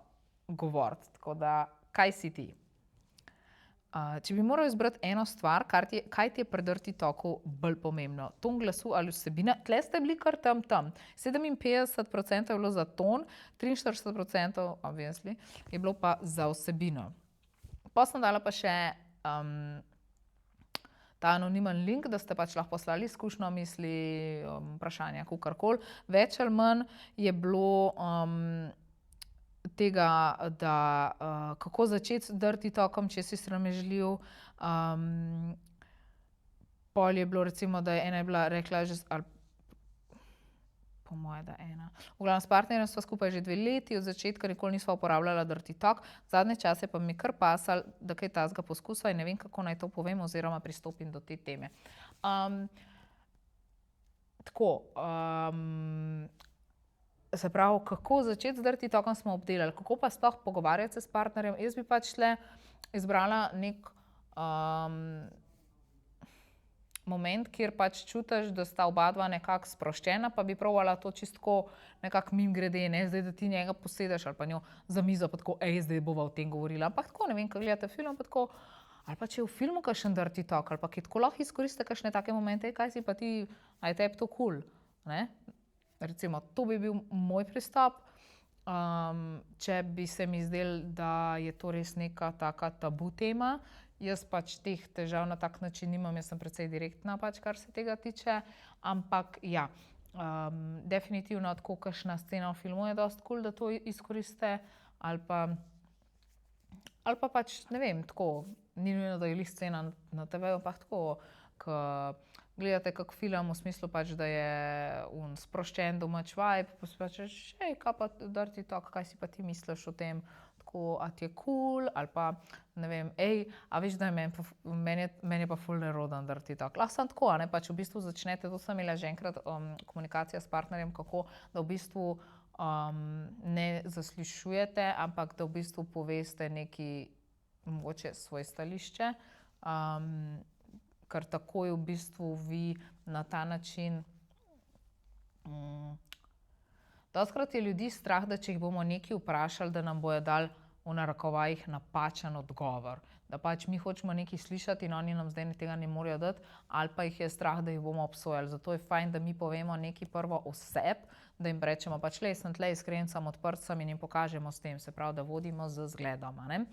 govoriti. Tako da, kaj si ti? Če bi moral izbrati eno stvar, kaj ti je pri dirty talku bolj pomembno? Ton glasu ali vsebina? Tle ste bili kar tam. 57% je bilo za ton, 43%, obviously, je bilo pa za vsebino. Pa sem dala pa še ta anonimen link, da ste pač lahko poslali izkušnjo, misli, vprašanja, kakorkoli. Več ali manj je bilo tega, da kako začeti s dirty talkom, če si sramežljiv. Pol je bilo recimo, da je ena bila rekla, ali po moje, da ena. V glavnem s partnerjem sva skupaj že 2 leti, od začetka nikoli nisva uporabljala dirty talk. Zadnje čase pa mi kar pasalo, da kaj takega poskusa in ne vem, kako naj to povem oziroma pristopim do te teme. Tako, se pravi, kako začeti z dirty talkom smo obdelali, kako pa sploh pogovarjati se s partnerjem. Jaz bi pač tle izbrala nek moment, kjer pač čutiš, da sta oba dva nekako sproščena, pa bi probala to čistko nekako mimogrede, ne, zdaj, da ti njega posedeš ali pa njo za mizo, pa tako, zdaj bova o tem govorila. Ampak tako, ne vem, ko gledate film, pa tako, ali pa če je v filmu kakšen dirty talk, ali pa ki tako lahko izkoristite kakšne take momente, kaj si pa ti, a je tebi to cool, ne? Recimo, to bi bil moj pristop. Če bi se mi zdelo, da je to res neka taka tabu tema, jaz pač teh težav na tak način nimam, jaz sem precej direktna pač, kar se tega tiče, ampak ja, definitivno tako kakšna scena v filmu je dosti cool, da to izkoriste, ali pa Ali pa pač, ne vem, tako, ni nujno, da je glih scena na TV-ju, ampak tako, ko gledate kak film v smislu pač, da je sproščen domač vibe, pa si pač rečeš, kaj pa Dirty Talk, kaj si pa ti misliš o tem, tako, a ti je cool, ali pa, ne vem, a veš, da je meni je pa ful neroden Dirty Talk. Lahko sem tako, a ne, pač v bistvu začnete, to sem imela že enkrat komunikacija s partnerjem, kako, da v bistvu ne zaslišujete, ampak da v bistvu poveste neki, mogoče svoje stališče, ker takoj v bistvu vi na ta način, dostikrat je ljudi strah, da če jih bomo nekaj vprašali, da nam bojo dali v narekovajih napačen odgovor. Da pač mi hočemo nekaj slišati in oni nam zdaj tega ne morejo dati, ali pa jih je strah, da jih bomo obsojali. Zato je fajn, da mi povemo nekaj prvo o sebi, da jim rečemo pač, sem tle iskren, sem odprt sem in jim pokažemo s tem, se pravi, da vodimo z zgledom, a ne.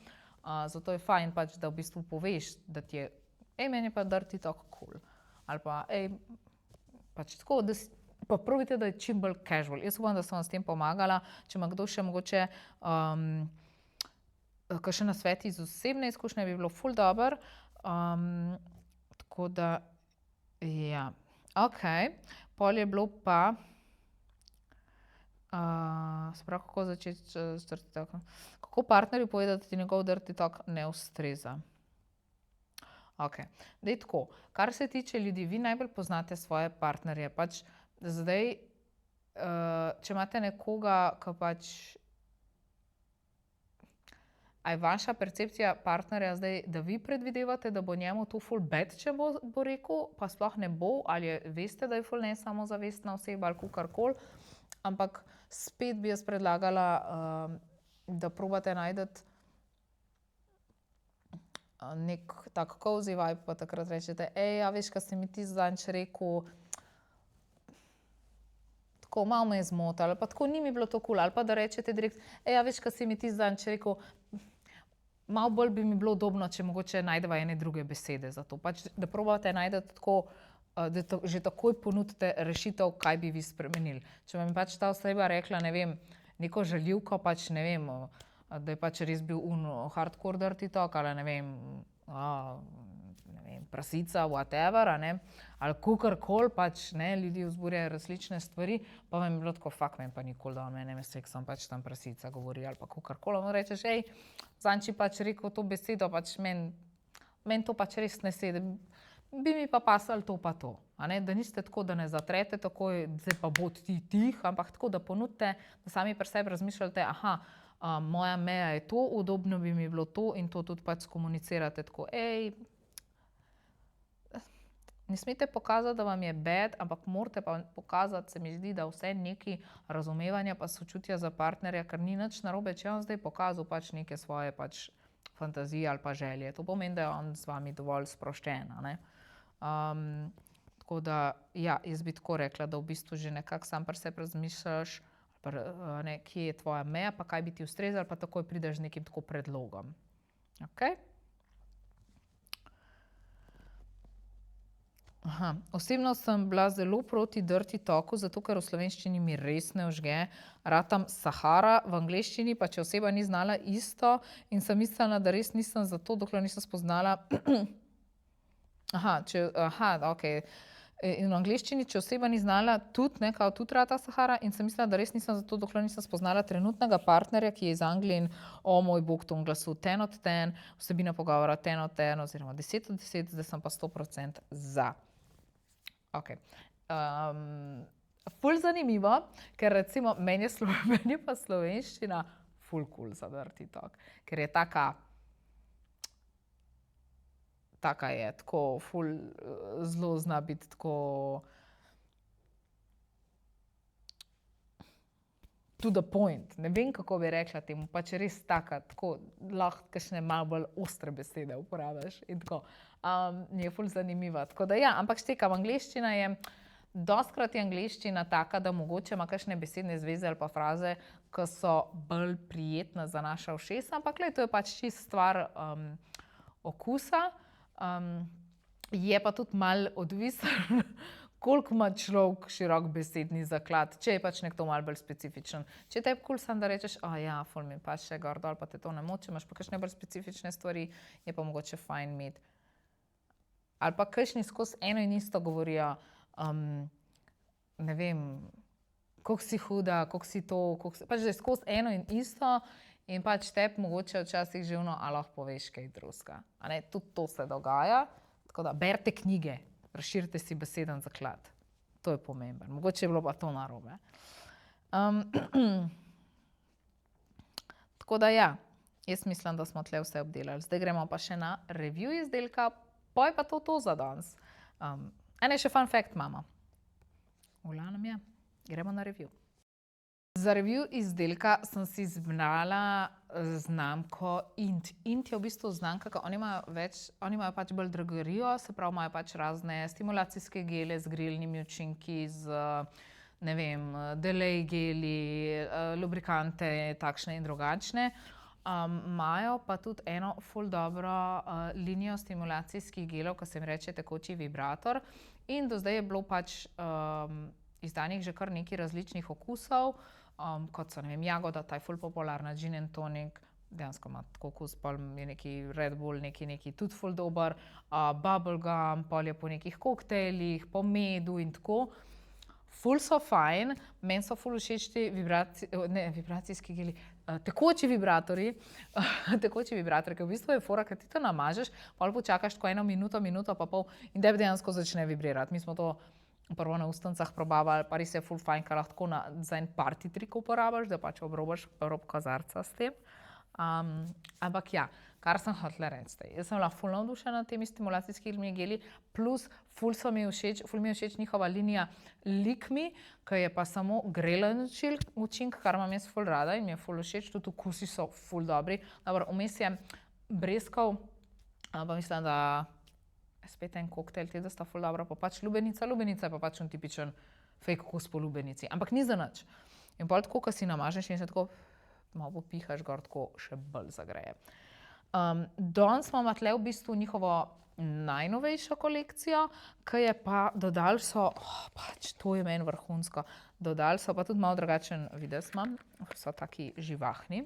Zato je fajn pač, da v bistvu poveš, da ti je, meni je pa Dirty Talk cool. Ali pa, pač tako, da pa probajte, da je čim bolj casual. Jaz upam, da sem vam s tem pomagala. Če ima kdo še mogoče kakšen nasvet iz osebne izkušnje, bi bilo ful dobro. Tako da, ja. Okej. Pol je bilo pa, se pravi, kako začeti s Dirty Talkom. Kako partnerju povedati, da ti njegov Dirty Talk ne ustreza? Okej. Daj tako, kar se tiče ljudi, vi najbolj poznate svoje partnerje. Pač zdaj, če imate nekoga, ki pač, a je vaša percepcija partnerja zdaj, da vi predvidevate, da bo njemu to ful bad, če bo rekel, pa sploh ne bo, ali veste, da je ful nesamozavestna oseba ali kakorkoli, ampak spet bi jaz predlagala, da probate najti nek tak cozy vibe, pa takrat rečete, a veš, kaj si mi ti zadnjič rekel, tako malo me je zmotil, ali pa tako ni mi bilo to cool, ali pa da rečete direkt, a veš, kaj si mi ti zadnjič rekel, malo bolj bi mi bilo udobno, če mogoče najdeva ene druge besede za to. Pač, da probate najti tako, da že takoj ponudite rešitev, kaj bi vi spremenili. Če vam je pač ta oseba rekla, ne vem, neko žaljivko, pač ne vem, da je pač res bil hardcore Dirty Talk, ali ne vem, prasica, whatever, a ne, ali kakorkoli, pač ne, ljudi vzburjajo različne stvari, pa vam je bilo tako, meni pa nikoli dal mene sem pač tam prasica govori, ali pa kakorkoli, on rečeš, zanči pač rekel to besedo, pač meni to pač res ne sedi, bi mi pa pasalo to pa to, a ne, da niste tako, da ne zatrete takoj, zdaj pa bod ti tih, ampak tako, da ponudite, da sami pri sebi razmišljate, moja meja je to, udobno bi mi bilo to in to tudi pač skomunicirate tako, ne smete pokazati, da vam je bad, ampak morate pa pokazati, se mi zdi, da vse neki razumevanja pa sočutja za partnerja, ker ni nič narobe, če on zdaj pokazal pač neke svoje pač fantazije ali pa želje. To pomeni, da je on z vami dovolj sproščen, a ne. Tako da, ja, jaz bi tako rekla, da v bistvu že nekako sam pri sebi razmišljaš, kje je tvoja meja, pa kaj bi ti ustrezalo, pa takoj prideš z nekim tako predlogom. Okej? Osebno sem bila zelo proti Dirty Talku, zato ker v slovenščini mi res ne vžge. Ratam Sahara, v angleščini pa če oseba ni znala isto in sem mislila, da res nisem zato, dokler nisem spoznala. Okej. In v angleščini, če oseba ni znala, tudi rata Sahara in sem mislila, da res nisem zato, dokler nisem spoznala trenutnega partnerja, ki je iz Anglije in moj bog, ton glasu 10 od 10, vsebina pogovora 10 od 10 oziroma 10 od 10, zdaj sem pa 100% za. Okej. Ful zanimivo, ker recimo meni je pa slovenščina ful cool za Dirty Talk, ker je taka je, tako ful zelo zna biti tako to the point, ne vem, kako bi rekla temu, pač res taka, tako lahko kakšne malo bolj ostre besede uporabiš in tako. Je ful zanimiva, tako da ja, ampak štekam, angleščina je, dostikrat je angleščina taka, da mogoče ima kakšne besedne zveze ali pa fraze, ki so bolj prijetne za naša ušesa, ampak glej, to je pač čisto stvar okusa. Je pa tudi malo odvisno, koliko ima človek širok besedni zaklad, če je pač nekdo malo bolj specifičen. Če te je kul sam, da rečeš, ja, ful mi pa še gor dol, pa te to ne moče, imaš pa kakšne bolj specifične stvari, je pa mogoče fajn imeti. Ali pa kakšni skozi eno in isto govorijo, ne vem, koliko si huda, koliko si to, pač da je skozi eno in isto in pač tebi mogoče včasih živno, a lahko poveš kaj drugega. Tudi to se dogaja, tako da berite knjige. Razširite si beseden zaklad. To je pomemben. Mogoče je bilo pa to narobe. Tako da ja, jaz mislim, da smo tle vse obdelali. Zdaj gremo pa še na review izdelka, pa je pa to za danes. Še fun fact imamo. V glavnem je, gremo na review. Za review izdelka sem si izbrala znamko Int. Int je v bistvu znamka, ki oni imajo pač bolj drogerijo, se pravi, imajo pač razne stimulacijske gele z grilnimi učinki, z, ne vem, delay geli, lubrikante, takšne in drugačne. Imajo pa tudi eno ful dobro linijo stimulacijskih gelov, ki se jim reče tekoči vibrator. In do zdaj je bilo pač izdanih že kar nekaj različnih okusov, kot so, ne vem, jagoda, ta je ful popularna, gin and tonic, dejansko ima tako okus, pol je neki Red Bull, neki tudi ful dober, bubblegum, pol je po nekih koktejlih, po medu in tako. Ful so fajn, meni so ful všeč ti vibracijski geli, tekoči vibratorji, ker v bistvu je fora, ker ti to namažeš, pol počakaš tako eno minuto pa pol in tebi dejansko začne vibrirati. Mi smo to prvo na ustnicah probavali, pa res je ful fajn, kar lahko za en party trik uporabiš, da pač obrobaš rob kozarca s tem. Ampak ja, kar sem hotela reči. Jaz sem bila ful navdušena nad temi stimulacijskimi geli, plus ful mi je všeč njihova linija Likmi, ki je pa samo grelen učinek, kar imam jaz ful rada in mi je ful všeč, tudi okusi so ful dobri. Dobro, vmes je breskov, pa mislim, da spet en koktejl, da sta ful dobra, pa pač lubenica je pa pač tipičen fake okus po lubenici, ampak ni za nič. In pol tako, ko si namažeš in se tako malo popihaš gor, tako še bolj zagreje. Danes imamo tle v bistvu njihovo najnovejšo kolekcijo, ki je pa dodali so, pač to je meni vrhunsko, dodali so pa tudi malo drugačen videz imam, so taki živahni.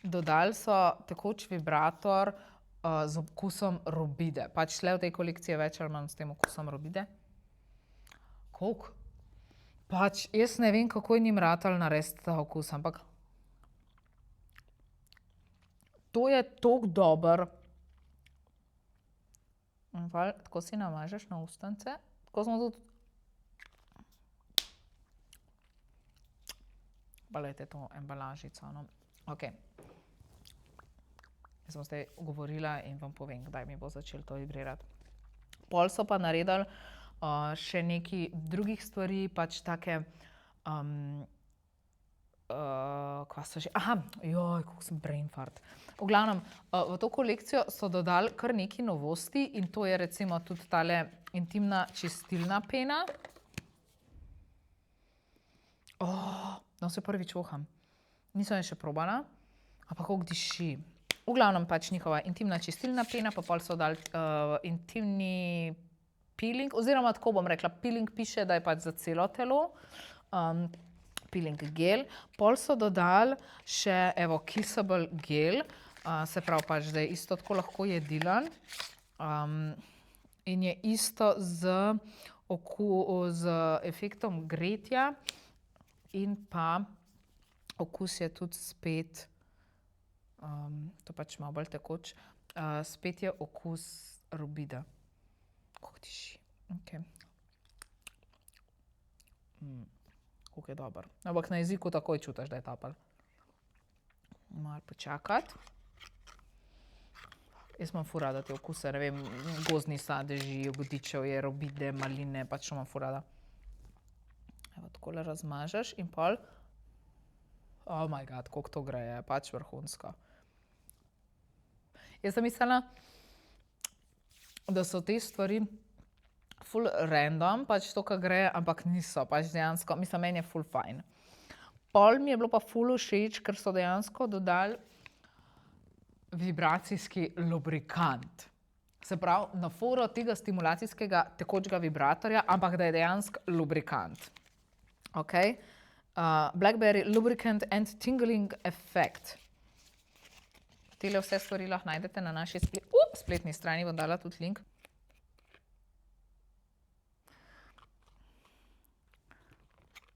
Dodali so tekoč vibrator z okusom robide. Pač tle v tej kolekciji je več ali manj s tem okusom robide. Koliko? Pač jaz ne vem, kako je njim ratalo narediti ta okus, ampak to je toliko dober. Tako si namažeš na ustnice. Tako smo tudi. Pa glejte to embalažico, no. Okej. Jaz sem zdaj govorila in vam povem, kdaj mi bo začelo to vibrirati. Pol so pa naredili še nekaj drugih stvari, pač take, kva so že, kako sem brain fart. V glavnem, v to kolekcijo so dodali kar nekaj novosti in to je recimo tudi tale intimna čistilna pena. No, se prvič voham. Nisem je še probala, ampak kako diši. V glavnem pač njihova intimna čistilna pena, pa pol so dali intimni peeling, oziroma tako bom rekla, peeling piše, da je pač za celo telo, peeling gel. Pol so dodali še, evo, kissable gel, se pravi pač, da je isto tako lahko jedilen in je isto z efektom gretja in pa okus je tudi spet, to pač malo bolj tekoč, spet je okus robida. Kako diši. Okej. Kako je dober. Ampak na jeziku takoj čutiš, da je topel. Malo počakati. Jaz imam ful rada te okuse, ne vem, gozdni sadeži, jagodičevje, robide, maline, pač to imam ful rada. Evo, takole razmažeš in pol, oh my god, koliko to gre, je pač vrhunsko. Jaz sem mislila, da so te stvari ful random, pač to, kar gre, ampak niso, pač dejansko, mislim, meni je ful fajn. Pol mi je bilo pa ful všeč, ker so dejansko dodali vibracijski lubrikant. Se pravi, na foro tega stimulacijskega tekočega vibratorja, ampak da je dejansko lubrikant. Okay? Blackberry Lubricant and Tingling Effect. Tele vse stvari lahko najdete na naši spletni strani, bom dala tudi link.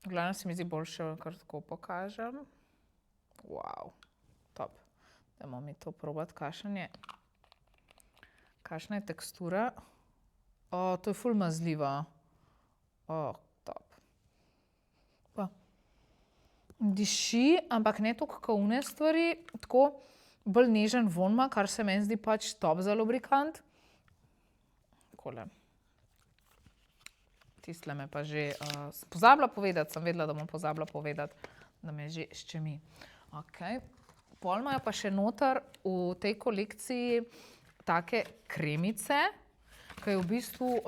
V glavnem se mi zdi boljše, kar tako pokažem. Wow, top. Dajmo mi to probati, kakšna je tekstura. To je ful mazljivo. Top. Pa. Diši, ampak ne toliko kot one stvari, tako bolj nežen vonj ima, kar se meni zdi pač top za lubrikant. Takole. Tistle me pa že pozabila povedati, sem vedela, da bom pozabila povedati, da me že ščemi. Okay. Pol imajo pa še noter v tej kolekciji take kremice, ki je v bistvu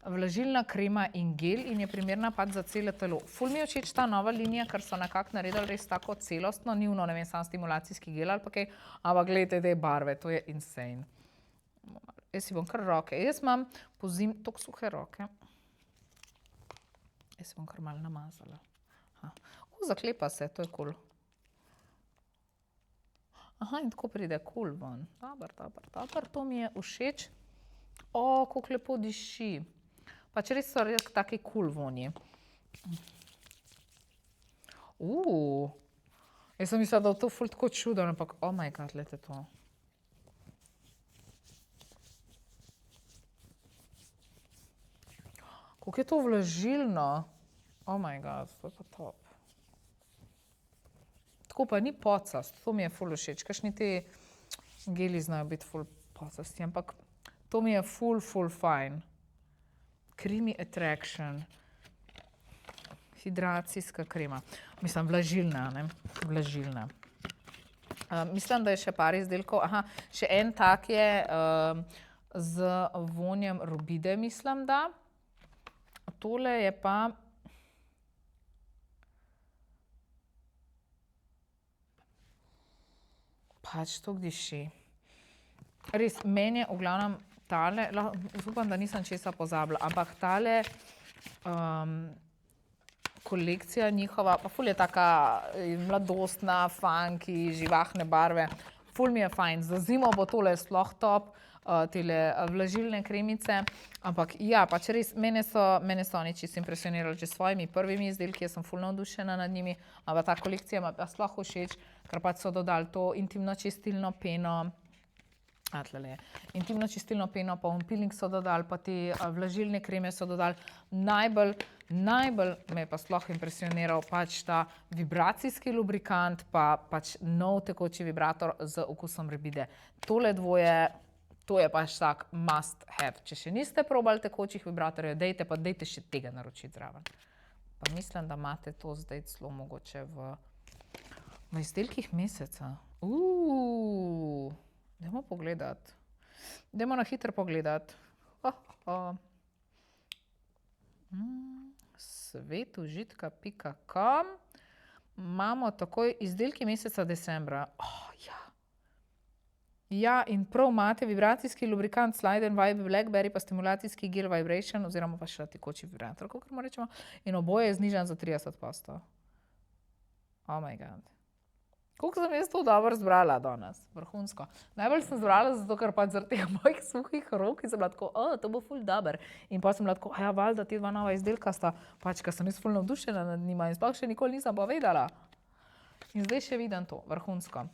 vlažilna krema in gel in je primerna pač za celo telo. Ful mi je všeč ta nova linija, ker so nekako naredili res tako celostno, ni ono, ne vem, sam stimulacijski gel ali pa kaj, ampak gledajte te barve, to je insane. Jaz si bom kar roke, jaz imam po zimi toliko suhe roke. Jaz si bom kar malo namazala. Zaklepa se, to je cool. Aha, in tako pride cool ven. Dobar, to mi je všeč. Koliko lepo diši. Pač res so res taki cool vonji. Jaz sem mislila, da je to ful tako čudno, ampak oh my god, gledajte to. Koliko je to vlažilno. Oh my god, to je pa top. Tako pa ni pocast, to mi je ful všeč. Kakšni ti geli znajo biti ful pocasti, ampak to mi je ful fajn. Creamy Attraction. Hidracijska krema. Mislim, vlažilna, ne? Vlažilna. Mislim, da je še par izdelkov. Aha, še en tak je z vonjem robide, mislim, da. Tole je pa pač toliko diši. Res, meni je v glavnem tale, upam, da nisem česa pozabila, ampak tale kolekcija njihova, pa ful je taka mladostna, funky, živahne barve. Ful mi je fajn, za zimo bo tole sploh top, tele vlažilne kremice, ampak ja, pač res, mene so oni čisto impresionirali že s svojimi prvimi izdelki, jaz sem ful navdušena nad njimi, ampak ta kolekcija ima pa sploh všeč, ker pač so dodali to intimno čistilno peno, intimno čistilno peno, pa peeling so dodali, pa te vlažilne kreme so dodali. Najbolj me je pa sploh impresioniral pač ta vibracijski lubrikant, pa pač nov tekoči vibrator z okusom ribide. Tole dvoje, to je pač tak must have. Če še niste probali tekočih vibratorjev, dejte še tega naročiti zraven. Pa mislim, da imate to zdaj celo mogoče v izdelkih meseca. Dajmo pogledati. Dajmo na hitro pogledati. svetužitka.com imamo takoj izdelki meseca decembra. Ja, in prav imate vibracijski lubrikant Slide & Vibe Blackberry, pa stimulacijski gel Vibration, oziroma pa še tekoči vibrator, kakor mu rečemo, in oboje je znižan za 30%. Oh my god. Koliko sem jaz to dobro zbrala danes, vrhunsko. Najbolj sem zbrala zato, ker pač zaradi teh mojih suhih rok in sem bila tako, to bo ful dober. In pa sem bila tako, valjda, te dva nova izdelka sta, pač, ker sem jaz ful navdušena nad njima in sploh še nikoli nisem povedala. In zdaj še vidim to, vrhunsko.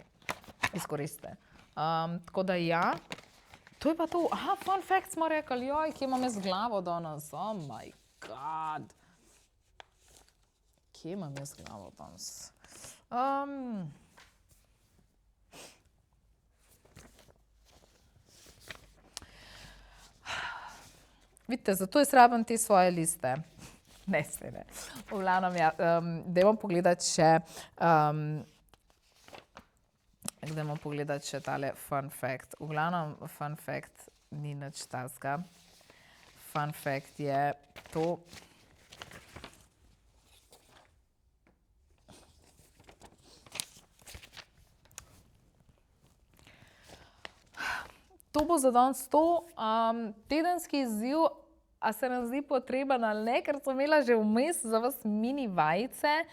Izkoristite. Tako da ja, to je pa to. Fun fact smo rekli, kje imam jaz glavo danes. Oh my god. Kje imam jaz glavo danes? Vidite, zato jaz rabim te svoje liste. Ne, se ne. V glavnem, ja, dajmo pogledati še tale fun fact. V glavnem, fun fact ni nič takega. Fun fact je to. to bo za danes to. Tedenski izziv, a se nam zdi potreben ali ne, ker sem imela že vmes za vas mini vajice.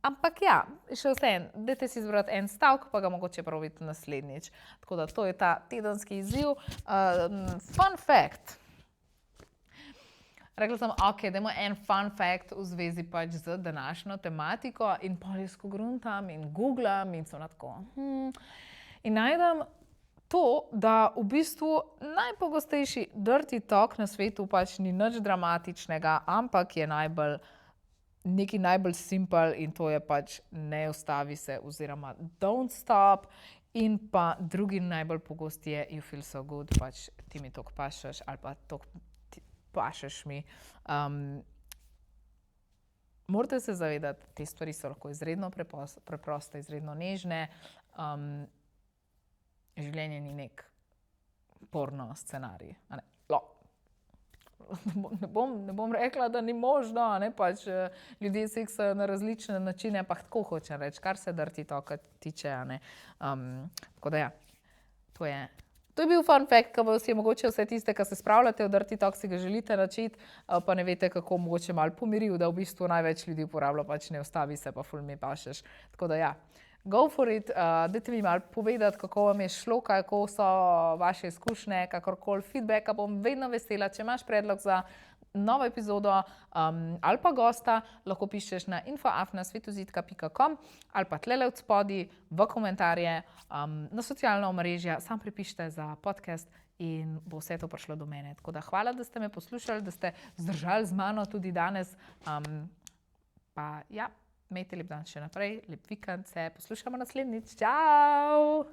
Ampak ja, še vseeno, dajte si izbrati en stavek, pa ga mogoče probajte naslednjič. Tako da to je ta tedenski izziv. Fun fact. Rekla sem, ok, dajmo en fun fact v zvezi pač z današnjo tematiko in poljsko gruntam in googlam in so na tako. In najdem to, da v bistvu najpogostejši dirty talk na svetu pač ni nič dramatičnega, ampak je nekaj najbolj simpel in to je pač ne ustavi se oziroma don't stop. In pa drugi najbolj pogost je you feel so good, pač ti mi toliko pašeš ali pa toliko pašeš mi. Morate se zavedati, te stvari so lahko izredno preproste, izredno nežne. Življenje ni nek porno scenarij. Ne bom rekla, da ni možno, pač ljudje seksajo na različne načine, ampak tako hočem reči, kar se dirty talka tiče. Tako da ja, to je bil fun fact, ki vas je mogoče vse tiste, ki se spravljate v dirty talk, si ga želite načeti, pa ne veste, kako mogoče malo pomiril, da v bistvu največ ljudi uporablja, pač ne ustavi se, pa ful mi pašeš. Tako da ja, go for it, dajte mi malo povedati, kako vam je šlo, kako so vaše izkušnje, kakorkoli feedbacka, bom vedno vesela. Če imaš predlog za novo epizodo ali pa gosta, lahko pišeš na info@svetozidka.com ali pa tlele od spodaj v komentarje na socialna omrežja, sam pripišite za podcast in bo vse to prišlo do mene. Tako da hvala, da ste me poslušali, da ste zdržali z mano tudi danes. Pa ja, imejte lep dan še naprej, lep vikend, se poslušamo naslednjič. Čau!